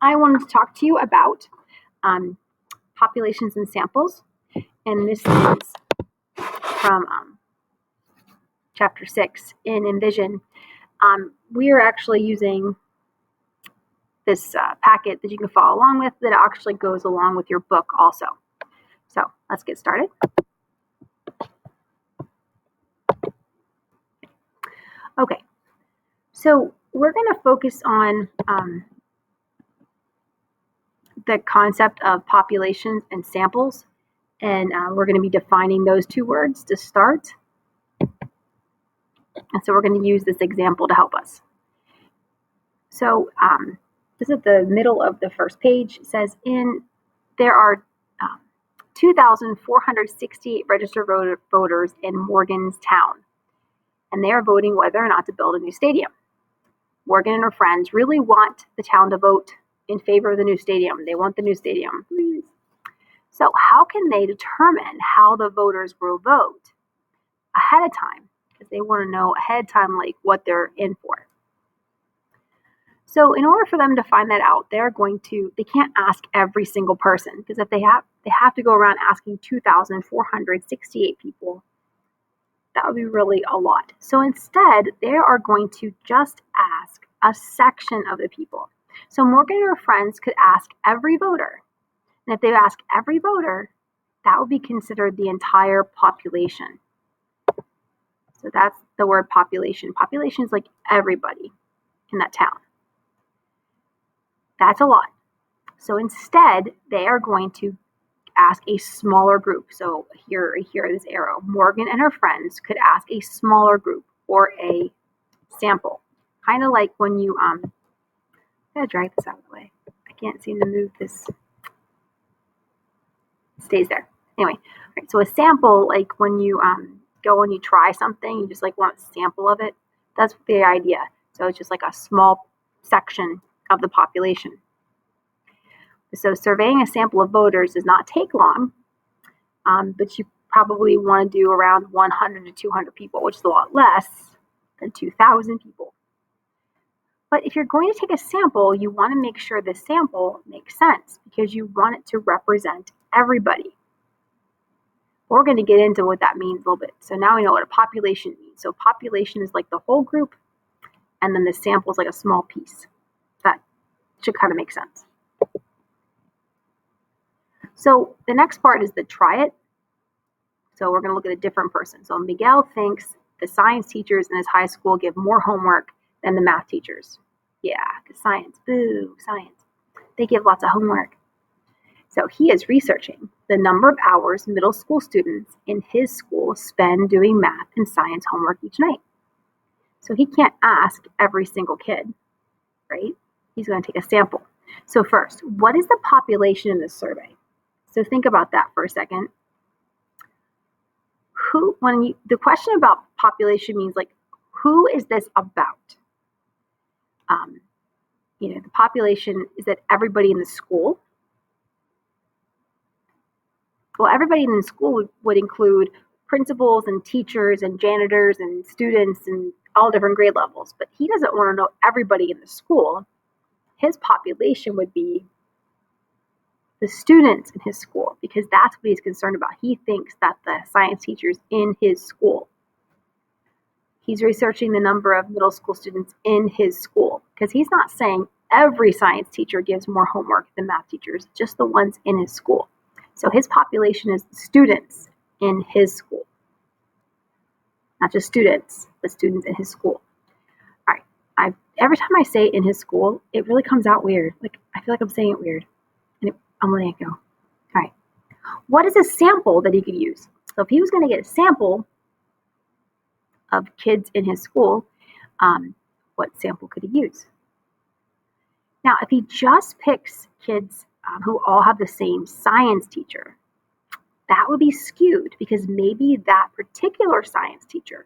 I wanted to talk to you about populations and samples, and this is from Chapter 6 in Envision. We are actually using this packet that you can follow along with that actually goes along with your book also. So let's get started. Okay, so we're going to focus on the concept of populations and samples, and we're going to be defining those two words to start. And so we're going to use this example to help us. So this is the middle of the first page. It says there are 2,468 registered voters in Morgantown, and they are voting whether or not to build a new stadium. Morgan and her friends really want the town to vote in favor of the new stadium. They want the new stadium, please. So how can they determine how the voters will vote ahead of time? Because they want to know ahead of time like what they're in for. So in order for them to find that out, they can't ask every single person, because if they have to go around asking 2,468 people, that would be really a lot. So instead, they are going to just ask a section of the people. So Morgan and her friends could ask every voter. And if they ask every voter, that would be considered the entire population. So that's the word population. Population is like everybody in that town. That's a lot. So instead, they are going to ask a smaller group. So here this arrow. Morgan and her friends could ask a smaller group or a sample. Kind of like when you I'm gonna drag this out of the way. I can't seem to move this. It stays there. Anyway, right, so a sample, like when you go and you try something, you just like want a sample of it. That's the idea. So it's just like a small section of the population. So surveying a sample of voters does not take long, but you probably want to do around 100 to 200 people, which is a lot less than 2,000 people. But if you're going to take a sample, you want to make sure the sample makes sense because you want it to represent everybody. We're going to get into what that means a little bit. So now we know what a population means. So population is like the whole group, and then the sample is like a small piece. That should kind of make sense. So the next part is the try it. So we're going to look at a different person. So Miguel thinks the science teachers in his high school give more homework than the math teachers. Yeah, because science, boo, science. They give lots of homework. So he is researching the number of hours middle school students in his school spend doing math and science homework each night. So he can't ask every single kid, right? He's going to take a sample. So first, what is the population in this survey? So think about that for a second. The question about population means like, who is this about? The population, is that everybody in the school? Well, everybody in the school would include principals and teachers and janitors and students and all different grade levels. But he doesn't want to know everybody in the school. His population would be the students in his school, because that's what he's concerned about. He thinks that the science teachers in his school. He's researching the number of middle school students in his school, because he's not saying every science teacher gives more homework than math teachers, just the ones in his school. So his population is students in his school. Not just students, but students in his school. All right. Every time I say in his school, it really comes out weird. Like, I feel like I'm saying it weird. I'm letting it go. All right. What is a sample that he could use? So if he was going to get a sample of kids in his school, what sample could he use? Now, if he just picks kids who all have the same science teacher, that would be skewed because maybe that particular science teacher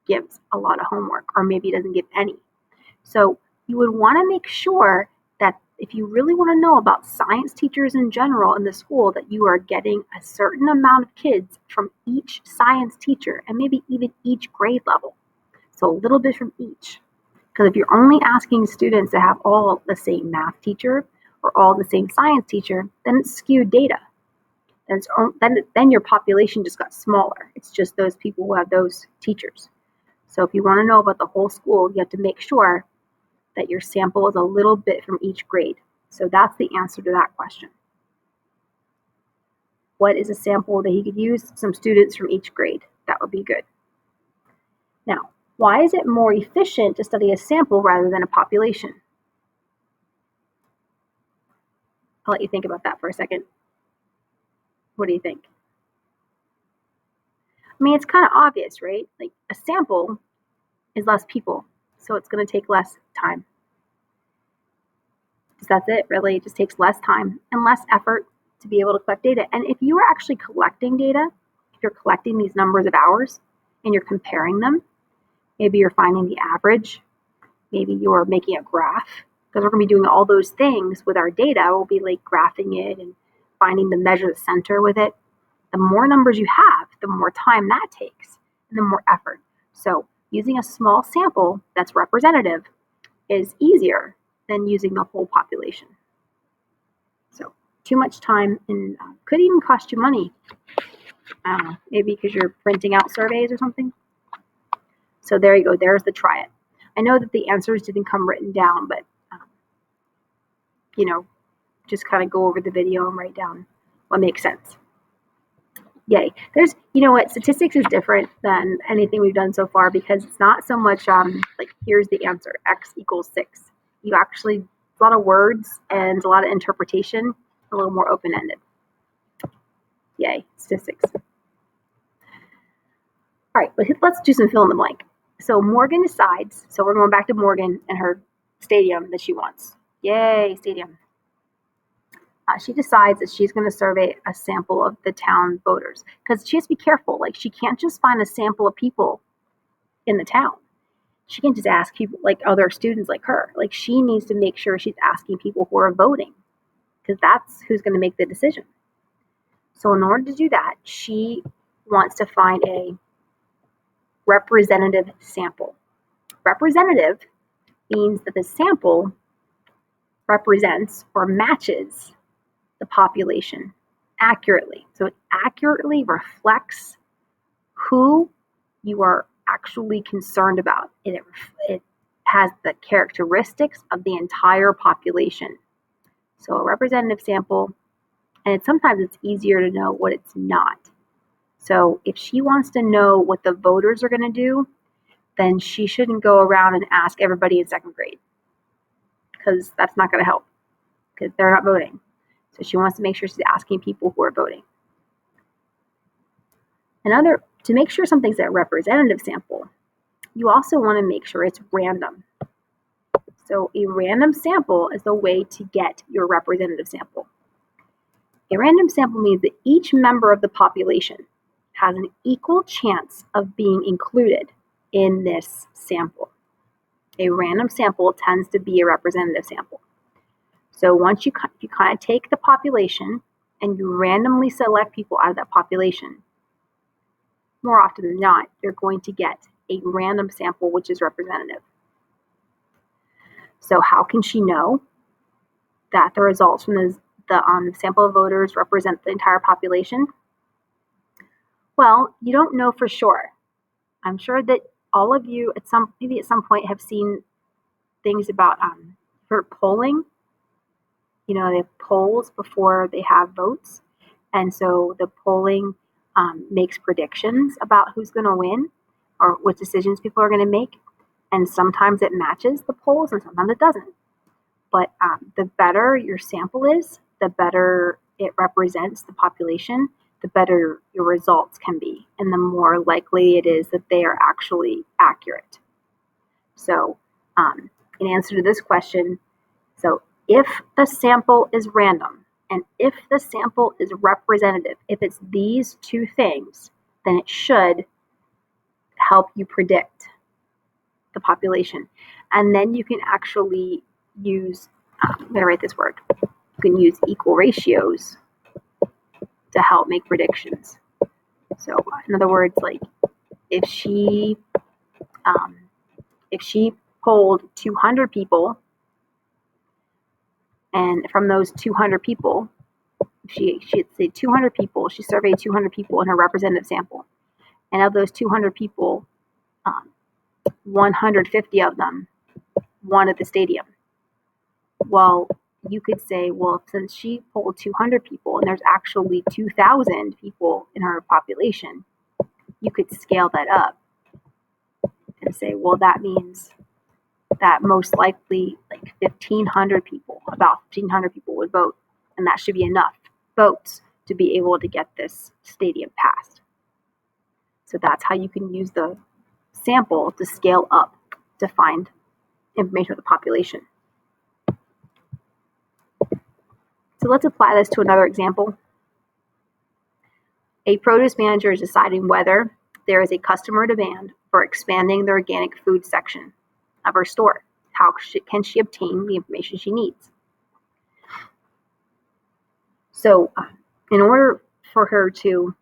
gives a lot of homework, or maybe doesn't give any. So you would want to make sure that if you really want to know about science teachers in general in the school, that you are getting a certain amount of kids from each science teacher, and maybe even each grade level. So a little bit from each. Because if you're only asking students to have all the same math teacher, or all the same science teacher, then it's skewed data. Then your population just got smaller. It's just those people who have those teachers. So if you want to know about the whole school, you have to make sure that your sample is a little bit from each grade. So that's the answer to that question. What is a sample that he could use? Some students from each grade. That would be good. Now, why is it more efficient to study a sample rather than a population? I'll let you think about that for a second. What do you think? I mean, it's kind of obvious, right? Like a sample is less people, so it's going to take less time. That's it, really. It just takes less time and less effort to be able to collect data. And if you are actually collecting data, if you're collecting these numbers of hours and you're comparing them, maybe you're finding the average, maybe you're making a graph, because we're going to be doing all those things with our data. We'll be like graphing it and finding the measure the center with it. The more numbers you have, the more time that takes and the more effort. So using a small sample that's representative is easier than using the whole population. So too much time and could even cost you money. I don't know, maybe because you're printing out surveys or something. So there you go. There's the try it. I know that the answers didn't come written down, but just kind of go over the video and write down what makes sense. Yay. There's, statistics is different than anything we've done so far because it's not so much like here's the answer, X equals 6. You actually, a lot of words and a lot of interpretation, a little more open-ended. Yay, statistics. All right, let's do some fill in the blank. So Morgan decides, so we're going back to Morgan and her stadium that she wants. Yay, stadium. She decides that she's going to survey a sample of the town voters because she has to be careful. Like she can't just find a sample of people in the town. She can't just ask people like other students like her. Like she needs to make sure she's asking people who are voting because that's who's going to make the decision. So in order to do that, she wants to find a representative sample. Representative means that the sample represents or matches the population accurately. So it accurately reflects who you are actually concerned about. It has the characteristics of the entire population. So a representative sample, and sometimes it's easier to know what it's not. So if she wants to know what the voters are going to do, then she shouldn't go around and ask everybody in second grade because that's not going to help because they're not voting. So she wants to make sure she's asking people who are voting. To make sure something's a representative sample, you also want to make sure it's random. So a random sample is the way to get your representative sample. A random sample means that each member of the population has an equal chance of being included in this sample. A random sample tends to be a representative sample. So once you kind of take the population and you randomly select people out of that population, more often than not, you're going to get a random sample which is representative. So how can she know that the results from the sample of voters represent the entire population? Well, you don't know for sure. I'm sure that all of you at some point have seen things about for polling. They have polls before they have votes. And so the polling makes predictions about who's going to win or what decisions people are going to make. And sometimes it matches the polls and sometimes it doesn't. But the better your sample is, the better it represents the population, the better your results can be. And the more likely it is that they are actually accurate. So in answer to this question, so if the sample is random and if the sample is representative, if it's these two things, then it should help you predict the population. And then you can actually use, I'm going to write this word, you can use equal ratios to help make predictions. So in other words, like if she polled 200 people And from those 200 people, she'd say 200 people, she surveyed 200 people in her representative sample. And of those 200 people, 150 of them wanted the stadium. Well, you could say, well, since she polled 200 people and there's actually 2,000 people in her population, you could scale that up and say, well, that means that most likely like 1,500 people, about 1,500 people would vote, and that should be enough votes to be able to get this stadium passed. So that's how you can use the sample to scale up to find information of the population. So let's apply this to another example. A produce manager is deciding whether there is a customer demand for expanding the organic food section of her store. How can she obtain the information she needs? So in order for her to,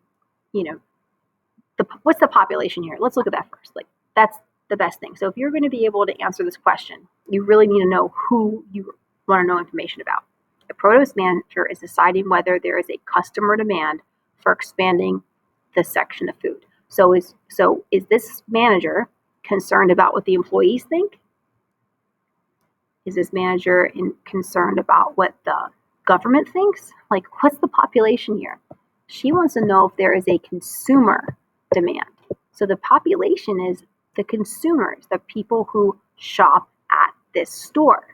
what's the population here? Let's look at that first. Like, that's the best thing. So if you're going to be able to answer this question, you really need to know who you want to know information about. A produce manager is deciding whether there is a customer demand for expanding the section of food. So is this manager concerned about what the employees think? Is this manager concerned about what the government thinks? Like, what's the population here? She wants to know if there is a consumer demand. So the population is the consumers, the people who shop at this store.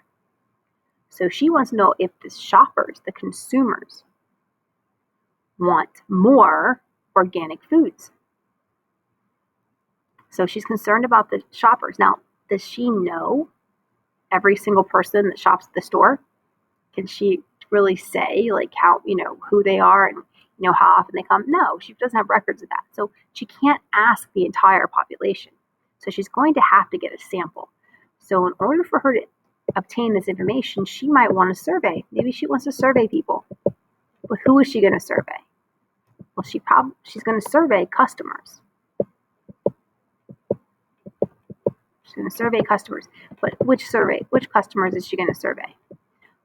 So she wants to know if the shoppers, the consumers, want more organic foods. So she's concerned about the shoppers. Now, does she know every single person that shops at the store? Can she really say like how, who they are and how often they come? No, she doesn't have records of that. So she can't ask the entire population. So she's going to have to get a sample. So in order for her to obtain this information, she might want to survey. Maybe she wants to survey people. But who is she going to survey? Well, she's going to survey customers. She's going to survey customers. But which customers is she going to survey?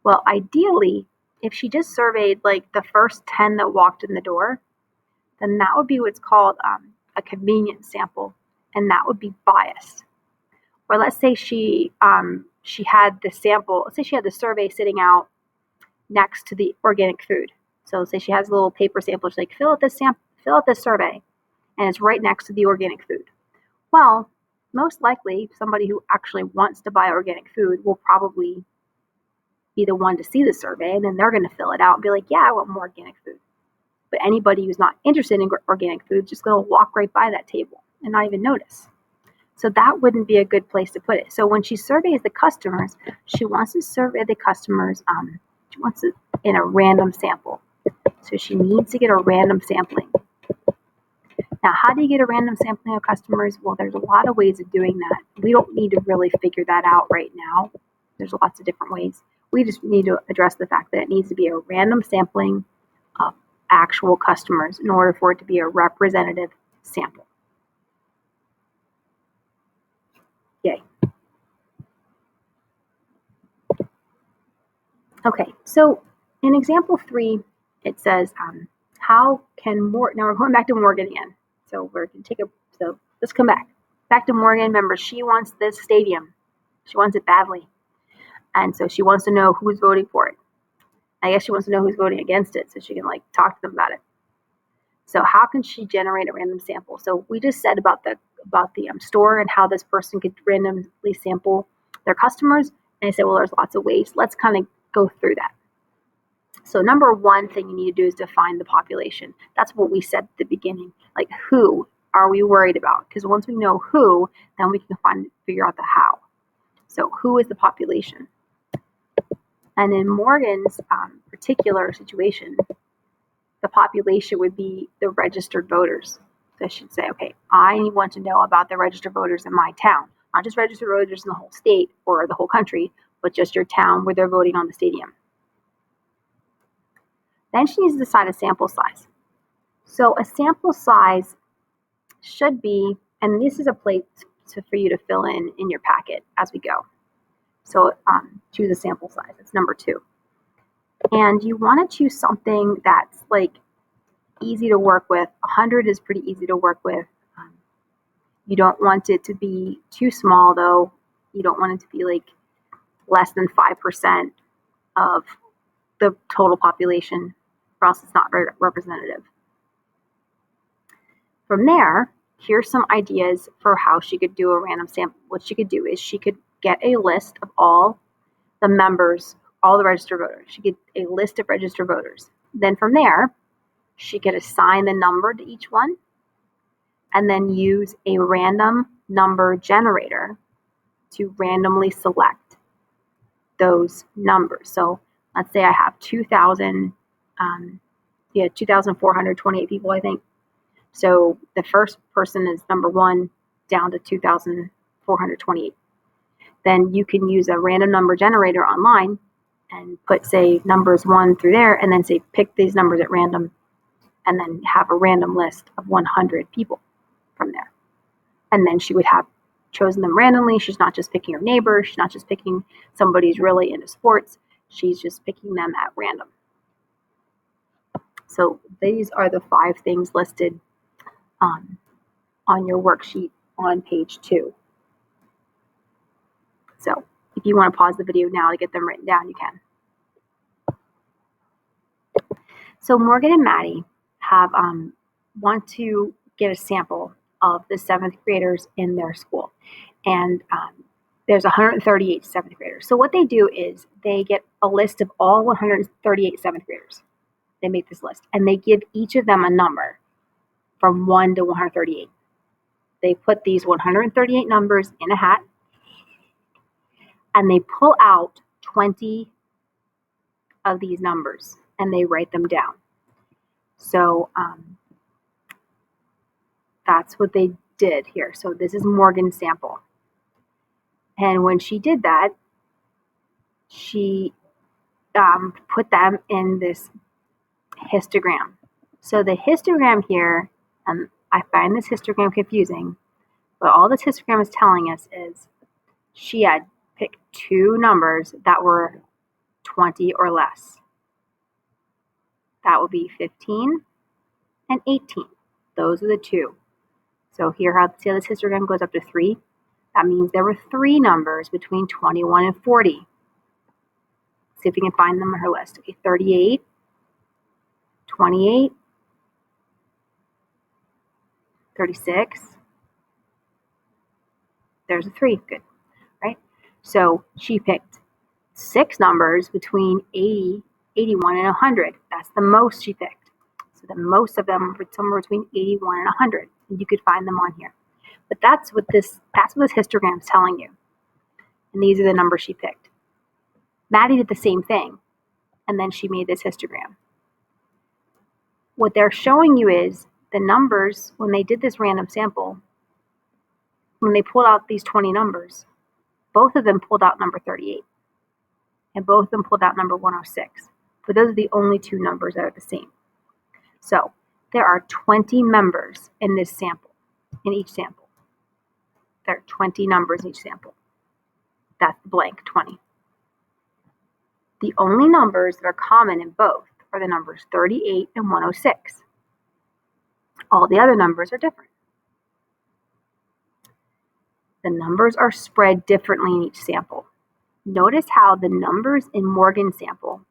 Well, ideally, if she just surveyed like the first 10 that walked in the door, then that would be what's called a convenience sample, and that would be biased. Or let's say she had the sample. Let's say she had the survey sitting out next to the organic food. So let's say she has a little paper sample. She's like, fill out this survey, and it's right next to the organic food. Well, most likely, somebody who actually wants to buy organic food will probably be the one to see the survey, and then they're going to fill it out and be like, yeah, I want more organic food. But anybody who's not interested in organic food is just going to walk right by that table and not even notice. So that wouldn't be a good place to put it. So when she surveys the customers, she wants to survey the customers, she wants it in a random sample. So she needs to get a random sampling. Now, how do you get a random sampling of customers? Well, there's a lot of ways of doing that. We don't need to really figure that out right now. There's lots of different ways. We just need to address the fact that it needs to be a random sampling of actual customers in order for it to be a representative sample. Yay. Okay, so in example 3, it says, now we're going back to Morgan again. So let's come back to Morgan. Remember, she wants this stadium. She wants it badly. And so she wants to know who's voting for it. I guess she wants to know who's voting against it so she can talk to them about it. So how can she generate a random sample? So we just said about the store and how this person could randomly sample their customers. And I said, well, there's lots of ways. Let's kind of go through that. So number one thing you need to do is define the population. That's what we said at the beginning. Like, who are we worried about? Because once we know who, then we can figure out the how. So who is the population? And in Morgan's particular situation, the population would be the registered voters. So I should say, okay, I want to know about the registered voters in my town, not just registered voters in the whole state or the whole country, but just your town where they're voting on the stadium. Then she needs to decide a sample size. So a sample size should be, and this is a place for you to fill in your packet as we go. So choose a sample size. It's number 2. And you want to choose something that's like easy to work with. 100 is pretty easy to work with. You don't want it to be too small, though. You don't want it to be like less than 5% of the total population, or else it's not very representative. From there, here's some ideas for how she could do a random sample. What she could do is she could get a list of all the members, all the registered voters. She could get a list of registered voters. Then from there, she could assign the number to each one and then use a random number generator to randomly select those numbers. So let's say I have 2,428 people, I think. So the first person is number 1 down to 2,428. Then you can use a random number generator online and put, say, numbers 1 through there, and then say pick these numbers at random, and then have a random list of 100 people from there. And then she would have chosen them randomly. She's not just picking her neighbor. She's not just picking somebody who's really into sports. She's just picking them at random. So these are the 5 things listed on your worksheet on page 2. So if you want to pause the video now to get them written down, you can. So Morgan and Maddie have want to get a sample of the 7th graders in their school. And there's 138 7th graders. So what they do is they get a list of all 138 7th graders. They make this list, and they give each of them a number from 1 to 138. They put these 138 numbers in a hat, and they pull out 20 of these numbers, and they write them down. So that's what they did here. So this is Morgan's sample. And when she did that, she put them in this histogram. So the histogram here, I find this histogram confusing, but all this histogram is telling us is she had picked 2 numbers that were 20 or less. That would be 15 and 18. Those are the 2. So see how this histogram goes up to 3? That means there were 3 numbers between 21 and 40. See if we can find them on her list. Okay, 38, 28, 36. There's a 3. Good, right? So she picked 6 numbers between 80, 81, and 100. That's the most she picked. So the most of them were somewhere between 81 and 100. And you could find them on here. But that's what this histogram is telling you. And these are the numbers she picked. Maddie did the same thing, and then she made this histogram. What they're showing you is the numbers, when they did this random sample, when they pulled out these 20 numbers, both of them pulled out number 38, and both of them pulled out number 106. But those are the only 2 numbers that are the same. So there are 20 members in this sample, in each sample. There are 20 numbers in each sample. That's blank, 20. The only numbers that are common in both are the numbers 38 and 106. All the other numbers are different. The numbers are spread differently in each sample. Notice how the numbers in Morgan's sample,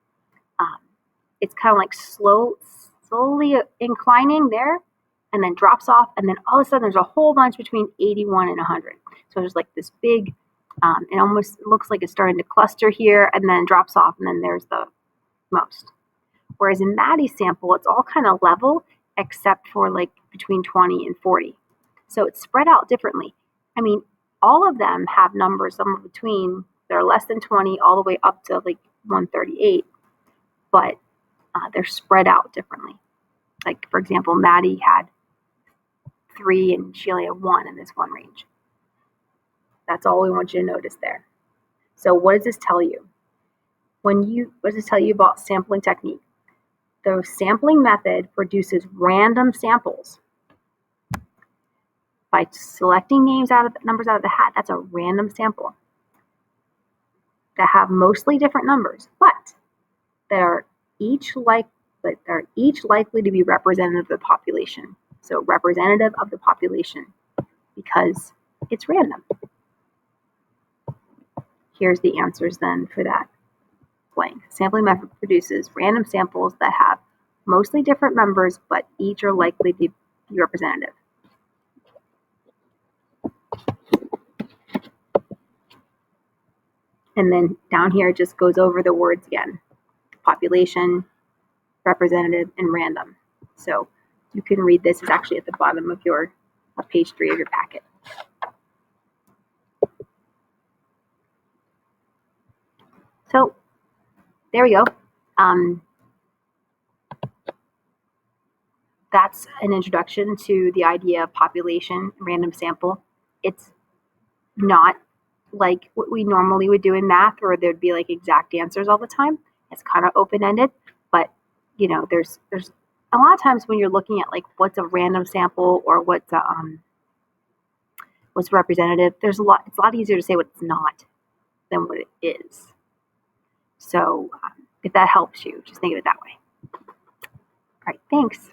it's kind of like slowly inclining there, and then drops off, and then all of a sudden there's a whole bunch between 81 and 100. So there's like this big, it almost looks like it's starting to cluster here, and then drops off, and then there's the most. Whereas in Maddie's sample, it's all kind of level, except for like between 20 and 40. So it's spread out differently. I mean, all of them have numbers somewhere between, they're less than 20 all the way up to like 138, but they're spread out differently. Like, for example, Maddie had 3 and she only had 1 in this one range. That's all we want you to notice there. So what does this tell you? What does this tell you about sampling technique? The sampling method produces random samples. By selecting numbers out of the hat, that's a random sample that have mostly different numbers, but that are each likely to be representative of the population. So representative of the population because it's random. Here's the answers then for that blank. Sampling method produces random samples that have mostly different members, but each are likely to be representative. And then down here it just goes over the words again. Population, representative, and random. So you can read this. It's actually at the bottom of page 3 of your packet. So there we go. That's an introduction to the idea of population, random sample. It's not like what we normally would do in math, where there'd be like exact answers all the time. It's kind of open-ended, but there's a lot of times when you're looking at like what's a random sample or what's representative, it's a lot easier to say what it's not than what it is. So if that helps you, just think of it that way. All right, thanks.